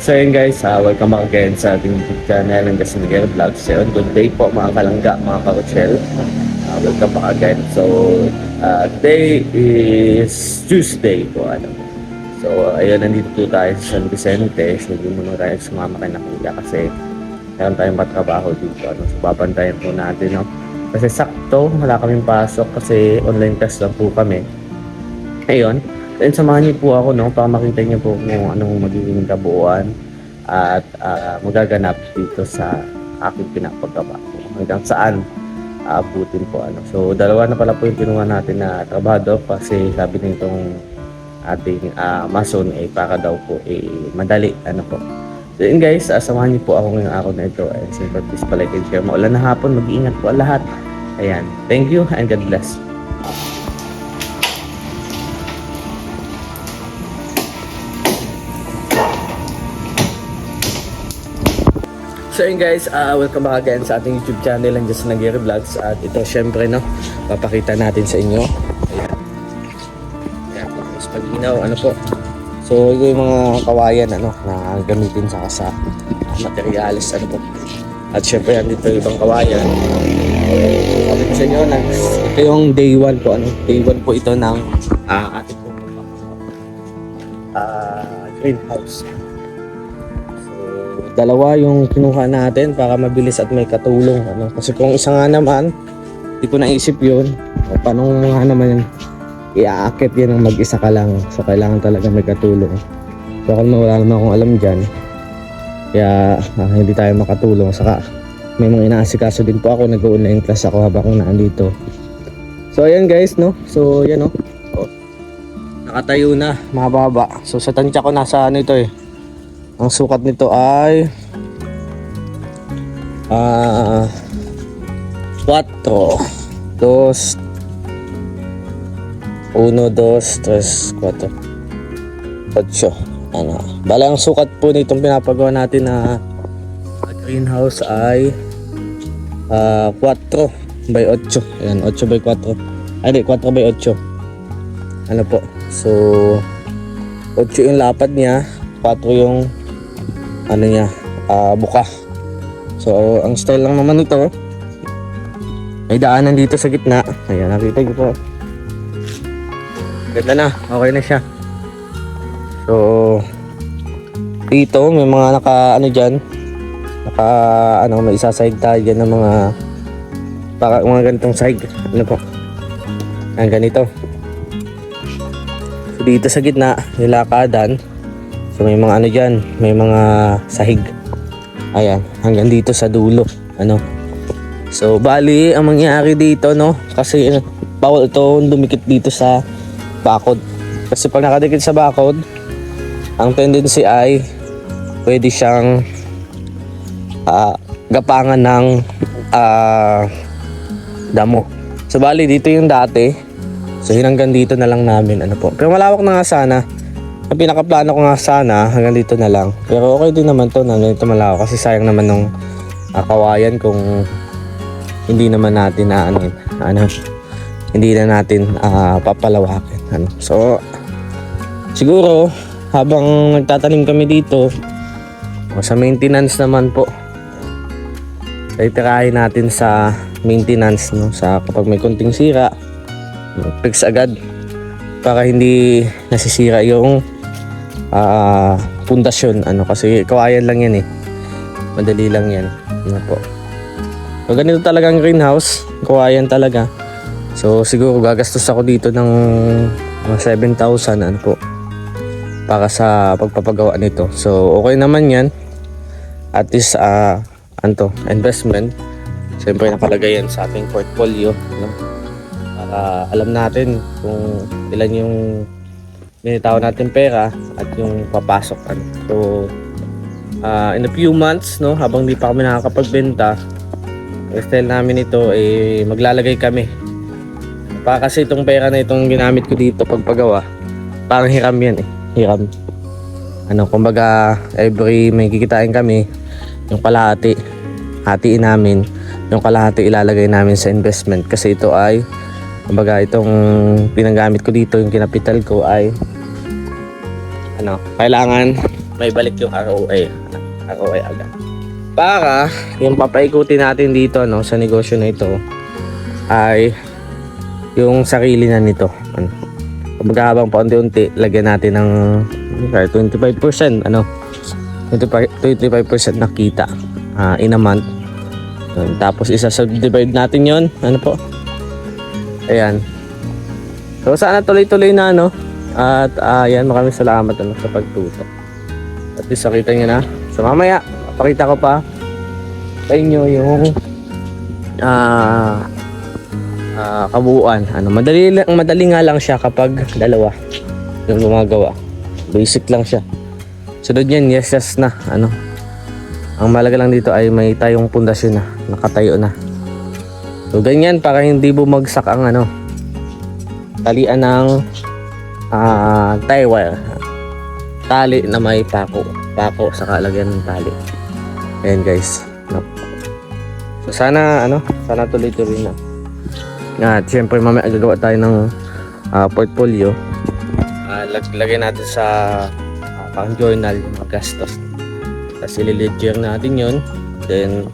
So yun guys, welcome back again sa ating YouTube channel ng Justin Miguel Vlogs. So good day po mga kalangga, mga karotsel. Welcome back again. So today is Tuesday po. So ayun, nandito po tayo sa San Vicente. So hindi muna tayo sumama kay Nakuya kasi meron tayong matrabaho dito. So babantayan po natin. Kasi sakto, wala kaming pasok kasi online class lang po kami. Ayun. Then samahan niyo po ako para makita niyo po kung anong magiging kabuuan at magaganap dito sa aking pinapagawa. Hanggang saan aabutin po. So dalawa na pala po yung kinuha natin na trabaho kasi sabi nitong ating mason para daw po madali po. So yun guys, samahan niyo po ako ngayong araw na ito. Simple please palike and share. Maulan na hapon, mag-iingat po lahat. Ayan. Thank you and God bless. So yun guys, welcome back again sa ating YouTube channel ng Justin Miguel Vlogs. At ito syempre papakita natin sa inyo. Ayan. Ayan, mas pag-inaw, po. So ito yung mga kawayan na gamitin sa materials, po. At syempre yan dito yung ibang kawayan. Sabi ko sa inyo, ito yung day 1 po. Day 1 po ito ng ating greenhouse. Dalawa yung kinuha natin para mabilis at may katulong. Kasi kung isa nga naman, hindi ko naisip yun. Paano nga naman iaakit yan ng mag-isa ka lang. So kailangan talaga may katulong. So kung wala naman akong alam dyan, kaya hindi tayo makatulong. Saka may mga inaasikaso din po ako. Nag-online class ako habang nandito. So ayan guys, So yan nakatayo na, mababa. So sa tansya ko nasa ito Ang sukat nito ay 4, 2, 1, 2, 3, 4, 8. Bala ang sukat po nitong pinapagawa natin na greenhouse ay 4 by 8. Ayan, 8 by 4. Ay, 4 by 8. Po. So 8 yung lapad niya, 4 yung buka. So ang style lang naman ito, may daanan dito sa gitna. Ayan, nakita niyo po. Ganda na, okay na siya. So dito may mga dyan, may isa-side tayo dyan ng mga para mga ganitong side. Po, ang ganito. So dito sa gitna nilakadan. So may mga dyan, may mga sahig. Ayan, hanggang dito sa dulo. So bali ang mangyayari dito kasi bawal ito dumikit dito sa bakod. Kasi pag nakadikit sa bakod, ang tendency ay pwede siyang gapangan ng damo. So bali dito yung dati. So hanggang dito na lang namin po. Pero malawak na nga sana. Ang pinakaplano ko nga sana hanggang dito na lang. Pero okay din naman to na ganito malawak kasi sayang naman nung kawayan kung hindi naman natin hindi na natin papalawakin. So siguro habang nagtatanim kami dito sa maintenance naman po, titirahin natin sa maintenance sa kapag may konting sira, fix agad para hindi nasisira yung pundasyon kasi kawayan lang yan madali lang yan po. So ganito talaga ang greenhouse, kawayan talaga. So siguro gagastos ako dito ng 7,000 po para sa pagpapagawa nito. So okay naman yan, at least investment. Siyempre nakalagay yan sa ating portfolio para alam natin kung ilan yung binitaw natin pera at yung papasok. So in a few months habang di pa kami nakakapagbenta, ang style namin ito maglalagay kami para kasi itong pera na itong ginamit ko dito pagpagawa parang hiram yan hiram. Kumbaga every may kikitain kami, yung kalahati hatiin namin, yung kalahati ilalagay namin sa investment kasi ito ay kumbaga itong pinagamit ko dito, yung kinapital ko ay kailangan may balik yung ROI agad. Para yung papaikutin natin dito no sa negosyo na ito ay yung sarili na nito. Ano? Kumbaga habang paunti-unti lagyan natin ng 25% 25% na kita in a month. Tapos isa-subdivide natin yon ano po. Ayan. So sana tuloy-tuloy na no. At ayan, maraming salamat sa pagtuto. At least nakita nyo na. So mamaya pakita ko pa sa inyo yung kabuuan. Madali nga lang siya kapag dalawa yung gumagawa. Basic lang siya. Sunod yan, yes na. Ang malaga lang dito ay may tayong pundasyon na, nakatayo na. So ganyan para hindi bumagsak ang talian ng tie wire. Tali na may pako sa kalagyan ng tali. Ayan guys, no. So sana tuloy-tuloy na. At syempre mamaya gagawa tayo ng portfolio. Lagay natin sa pang journal yung mga gastos. Tapos i-ledger natin yun. Then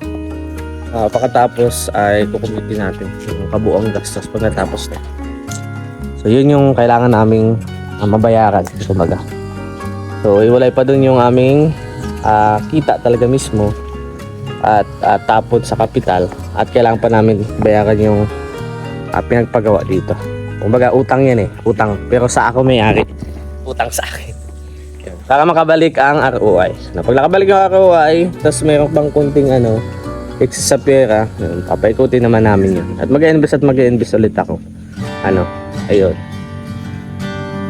pagkatapos ay kukumputin natin yung kabuong gastos pag natapos na. So yun yung kailangan naming mabayaran kumbaga. So iwalay pa dun yung aming kita talaga mismo at tapon sa kapital at kailangan pa namin bayaran yung pinagpagawa dito. Kumbaga utang yan utang, pero sa ako may-ari, utang sa akin. Para makabalik ang ROI. Pag nakabalik ang ROI, tapos mayroon pang kunting excess sa pera, papaikutin naman namin yun. At mag-invest ulit ako. Ayun.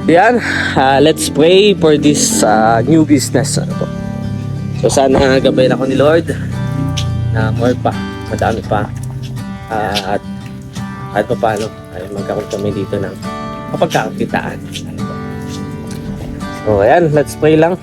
Yan, let's pray for this new business. So sana gabayan ako ni Lord na more pa, madami pa. At pa paano ay magkakaroon kami dito ng kapagkakakitaan. So ayan, let's pray lang.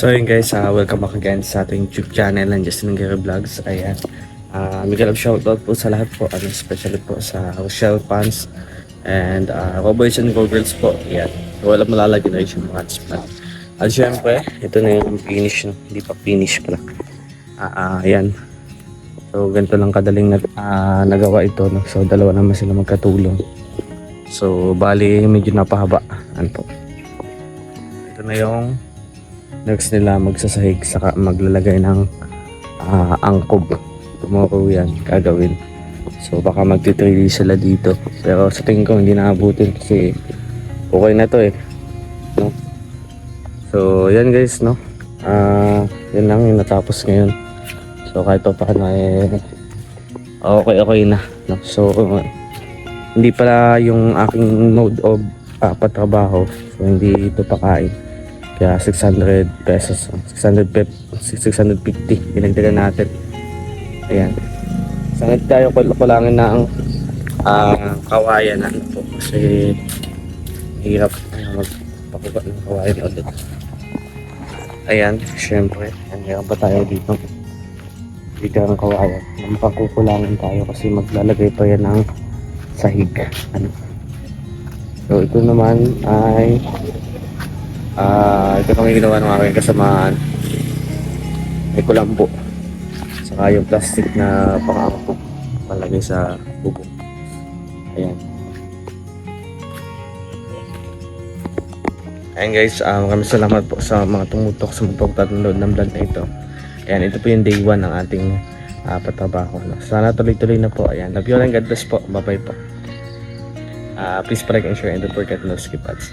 So yun guys, welcome back again sa ating YouTube channel ng Justin Guerrero Vlogs. Ayan, mega love shoutout po sa lahat po, especially po sa Rochelle fans and Roboys and Go-Girls po. Ayan, so wala malala generation mga hotspot. At syempre, ito na yung finish, hindi pa finish pala. Ayan, so ganito lang kadaling nagawa ito, no? So dalawa naman sila magkatulong. So bali medyo napahaba. Po, ito na yung next nila magsasahig saka maglalagay ng angkob. Tomorrow yan gagawin. So baka magti-3D sila dito. Pero sa tingin ko hindi naabutin kasi okay na to no? So yan guys no. Yan lang yung natapos ngayon. So kahit pa paano okay na no? So hindi pala yung aking mode of patrabaho. So hindi ito pakain. Kaya 600 pesos, 650 dinagdagan natin. Ayan. Sangat tayo kulangin na ang kawayan po kasi hirap magpakuha ng kawayan ulit. Ayan, syempre, hirap pa tayo dito. Dito ang kawayan. Mapakukulangin tayo kasi maglalagay pa yan ng sahig. So ito naman ay ito kami ginawa ng aking kasamaan. may kulambo. Saka yung plastic na pang-angkop palagay sa bubong. Ayan. Ayan guys, maraming salamat po sa mga tumutok sa pagpapanood ng vlog na ito. Ayan, ito po yung day 1 ng ating patrabaho. Sana tuloy-tuloy na po. Ayan, love you and God bless po. Bye bye po. Please like and share and don't forget to skip ads.